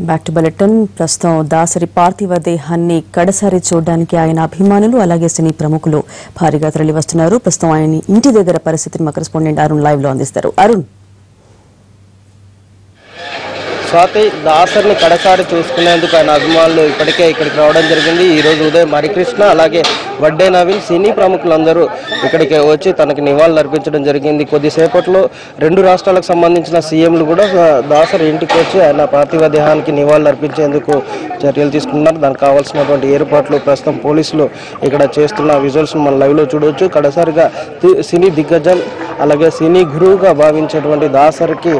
Back to bulletin. ప్రస్తుతం దాసరి పార్థివ దేహాన్ని కడసారి చూడడానికి ఆయన అభిమానులు అలాగే సినీ ప్రముఖులు భారీగా తరలివస్తున్నారు. ప్రస్తుతం ఆయన ఇంటి దగ్గర పరిస్థితిని మా కరెస్పాండెంట్ అరుణ్ లైవ్ లో అందిస్తారు. అరుణ్, స్వాతి, దాసరిని కడసారి చూసుకునేందుకు ఆయన అభిమానులు ఇప్పటికే ఇక్కడికి రావడం జరిగింది. ఈ రోజు ఉదయం హరికృష్ణ అలాగే వడ్డే నవీన్ సినీ ప్రముఖులందరూ ఇక్కడికి వచ్చి తనకి నివాళులు అర్పించడం జరిగింది. కొద్దిసేపట్లో రెండు రాష్ట్రాలకు సంబంధించిన సీఎంలు కూడా దాసరి ఇంటికి వచ్చి ఆయన పార్థివ దేహానికి నివాళులు అర్పించేందుకు చర్యలు తీసుకున్నారు. దానికి కావాల్సినటువంటి ఏర్పాట్లు ప్రస్తుతం పోలీసులు ఇక్కడ చేస్తున్న విజువల్స్ మనం లైవ్ లో చూడవచ్చు. కడసారిగా సినీ దిగ్గజం అలాగే సినీ గురువుగా భావించేటువంటి దాసరికి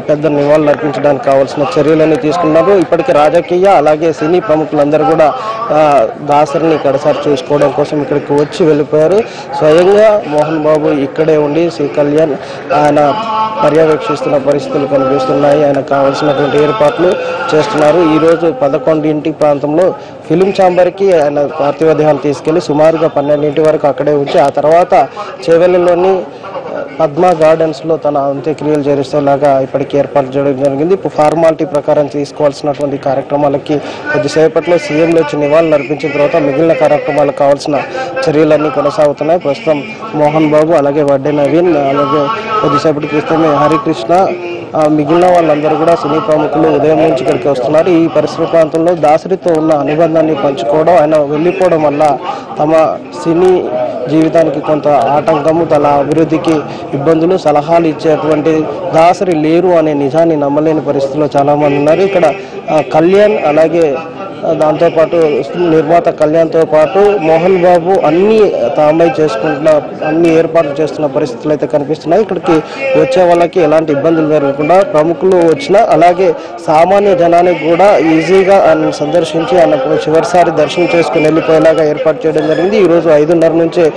పెద్ద నివాళులు అర్పించడానికి కావాల్సిన చర్యలన్నీ తీసుకున్నారు. ఇప్పటికే రాజకీయ అలాగే సినీ ప్రముఖులందరూ కూడా దాసరిని కడసారి చూసుకోవడం కోసం ఇక్కడికి వచ్చి వెళ్ళిపోయారు. స్వయంగా మోహన్ బాబు ఇక్కడే ఉండి శ్రీ కళ్యాణ్ ఆయన పర్యవేక్షిస్తున్న పరిస్థితులు కనిపిస్తున్నాయి. ఆయనకు కావాల్సినటువంటి ఏర్పాట్లు చేస్తున్నారు. ఈరోజు 11 ప్రాంతంలో ఫిలిం ఛాంబర్కి ఆయన పార్థివ దేహాన్ని తీసుకెళ్లి సుమారుగా 12 వరకు అక్కడే ఉంచి ఆ తర్వాత చేవెళ్ళలోని పద్మా గార్డెన్స్లో తన అంత్యక్రియలు చేసేలాగా ఇప్పటికీ ఏర్పాటు చేయడం జరిగింది. ఇప్పుడు ఫార్మాలిటీ ప్రకారం తీసుకోవాల్సినటువంటి కార్యక్రమాలకి కొద్దిసేపట్లో సీఎంలు వచ్చి నివాళులు అర్పించిన తర్వాత మిగిలిన కార్యక్రమాలకు కావాల్సిన చర్యలన్నీ కొనసాగుతున్నాయి. ప్రస్తుతం మోహన్ బాబు అలాగే వడ్డే నవీన్ అలాగే కొద్దిసేపటి క్రితమే హరికృష్ణ మిగిలిన వాళ్ళందరూ కూడా సినీ ప్రముఖులు ఉదయం నుంచి ఇక్కడికి వస్తున్నారు. ఈ పరిసర ప్రాంతంలో దాసరితో ఉన్న అనుబంధాన్ని పంచుకోవడం, ఆయన వెళ్ళిపోవడం వల్ల తమ సినీ జీవితానికి కొంత ఆటంకము, తన అభివృద్ధికి ఇబ్బందులు, సలహాలు ఇచ్చేటువంటి దాసరి లేరు అనే నిజాన్ని నమ్మలేని పరిస్థితిలో చాలామంది ఉన్నారు. ఇక్కడ కళ్యాణ్ అలాగే దాంతోపాటు నిర్మాత కళ్యాణ్తో పాటు మోహన్ బాబు అన్ని తామై చేసుకుంటున్న అన్ని ఏర్పాట్లు చేస్తున్న పరిస్థితులు అయితే కనిపిస్తున్నాయి. ఇక్కడికి వచ్చే వాళ్ళకి ఎలాంటి ఇబ్బందులు జరగకుండా ప్రముఖులు వచ్చినా అలాగే సామాన్య జనానికి కూడా ఈజీగా ఆయన సందర్శించి ఆయన చివరిసారి దర్శనం చేసుకుని వెళ్ళిపోయేలాగా ఏర్పాటు చేయడం జరిగింది. ఈరోజు 5:30 నుంచే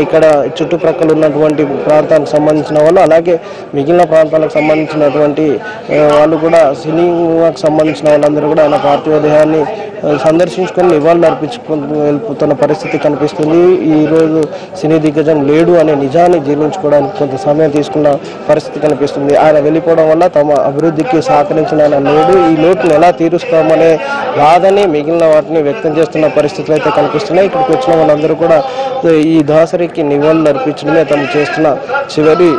ఇక్కడ చుట్టుప్రక్కల ఉన్నటువంటి ప్రాంతానికి సంబంధించిన వాళ్ళు అలాగే మిగిలిన ప్రాంతాలకు సంబంధించినటువంటి వాళ్ళు కూడా సినిమాకు సంబంధించిన వాళ్ళందరూ కూడా ఆయన పార్థివ దేహాన్ని సందర్శించుకొని నివాళులు అర్పించుకుంటూ వెళ్ళిపోతున్న పరిస్థితి కనిపిస్తుంది. ఈరోజు సినీ దిగ్గజం లేడు అనే నిజాన్ని జీర్ణించుకోవడానికి కొంత సమయం తీసుకున్న పరిస్థితి కనిపిస్తుంది. ఆయన వెళ్ళిపోవడం వల్ల తమ అభివృద్ధికి సహకరించిన ఆయన లేడు, ఈ లోటును ఎలా తీరుస్తామనే బాధని మిగిలిన వాటిని వ్యక్తం చేస్తున్న పరిస్థితులు అయితే కనిపిస్తున్నాయి. ఇక్కడికి వచ్చిన వాళ్ళందరూ కూడా ఈ దాసరికి నివాళులు అర్పించడమే తమ చేస్తున్న చివరి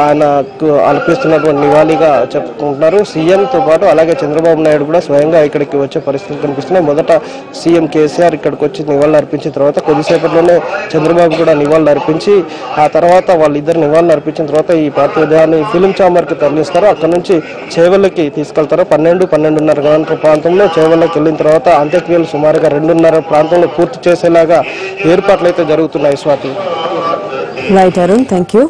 ఆయనకు అర్పిస్తున్నటువంటి నివాళిగా చెప్పుకుంటున్నారు. సీఎంతో పాటు అలాగే చంద్రబాబు నాయుడు కూడా స్వయంగా ఇక్కడికి వచ్చే పరిస్థితులు కనిపిస్తున్నాయి. మొదట సీఎం కేసీఆర్ ఇక్కడికి వచ్చి నివాళులు అర్పించిన తర్వాత కొద్దిసేపట్లోనే చంద్రబాబు కూడా నివాళులు అర్పించి ఆ తర్వాత వాళ్ళిద్దరు నివాళులు అర్పించిన తర్వాత ఈ పార్థివ దేహాన్ని ఫిలిం ఛాంబర్కి తరలిస్తారు. అక్కడ నుంచి చేవెళ్ళకి తీసుకెళ్తారు. 12-12:30 గంటల ప్రాంతంలో చేవెళ్ళకి వెళ్ళిన తర్వాత అంత్యక్రియలు సుమారుగా 2:30 ప్రాంతంలో పూర్తి చేసేలాగా ఏర్పాట్లు అయితే జరుగుతున్నాయి. Swathi. Right Arun, thank you.